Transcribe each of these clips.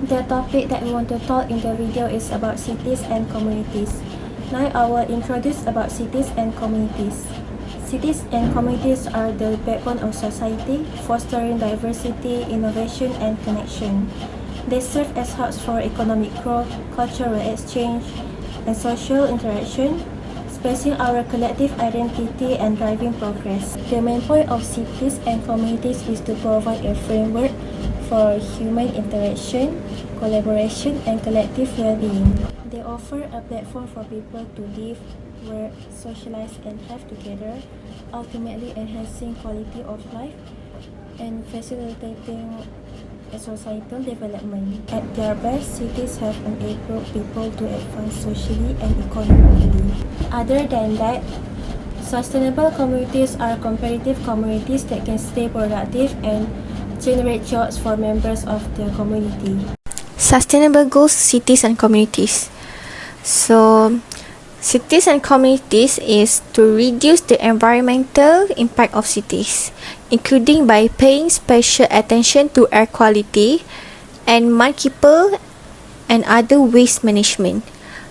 The topic that we want to talk in the video is about cities and communities. Now I will introduce about cities and communities. Cities and communities are the backbone of society, fostering diversity, innovation, and connection. They serve as hubs for economic growth, cultural exchange, and social interaction, expressing our collective identity and driving progress. The main point of cities and communities is to provide a framework for human interaction, collaboration, and collective well-being. They offer a platform for people to live, work, socialize, and thrive together, ultimately enhancing quality of life and facilitating societal development. At their best, cities have enabled people to advance socially and economically. Other than that, sustainable communities are competitive communities that can stay productive and generate jobs for members of the community. Sustainable goals, cities and communities. So, cities and communities is to reduce the environmental impact of cities, including by paying special attention to air quality and mudkipper and other waste management.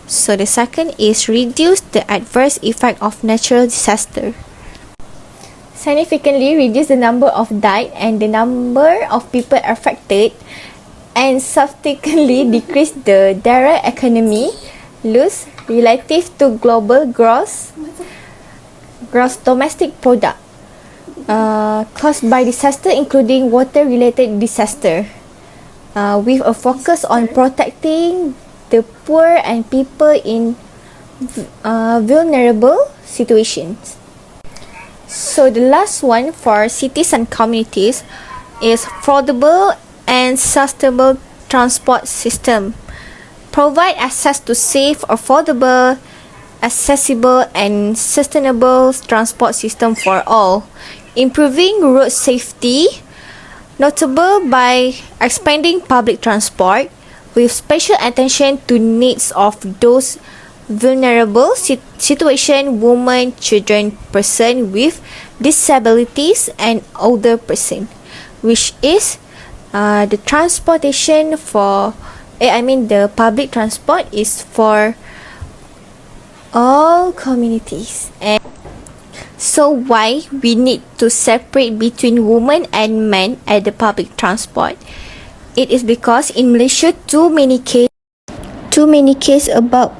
So the second is reduce the adverse effect of natural disaster. Significantly reduce the number of died and the number of people affected, and subsequently decrease the direct economy loss relative to global gross domestic product caused by disaster, including water-related disaster, with a focus on protecting the poor and people in vulnerable situations. So the last one for cities and communities is affordable and sustainable transport system. Provide access to safe, affordable, accessible, and sustainable transport system for all. Improving road safety, notable by expanding public transport with special attention to needs of those vulnerable situation, women, children, person with disabilities, and older person, which is the transportation for the public transport is for all communities. And so why we need to separate between women and men at the public transport? It is because in Malaysia too many cases about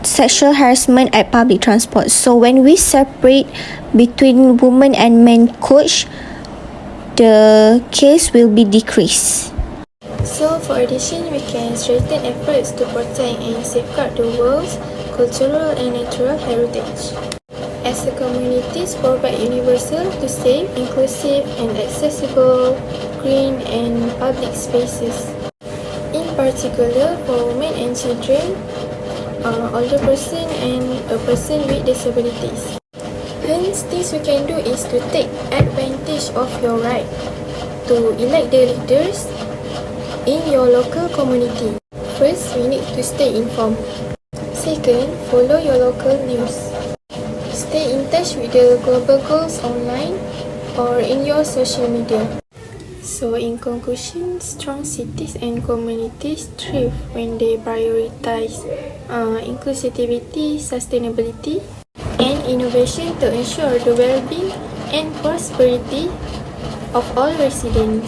sexual harassment at public transport. So when we separate between women and men coach, the case will be decreased. So for addition, we can strengthen efforts to protect and safeguard the world's cultural and natural heritage. As a communities provide universal to safe, inclusive, and accessible green and public spaces. In particular, for women and children, older person and a person with disabilities. Hence, things we can do is to take advantage of your right to elect the leaders in your local community. First, we need to stay informed. Second, follow your local news. Stay in touch with the global goals online or in your social media. So in conclusion, strong cities and communities thrive when they prioritize inclusivity, sustainability, and innovation to ensure the well-being and prosperity of all residents.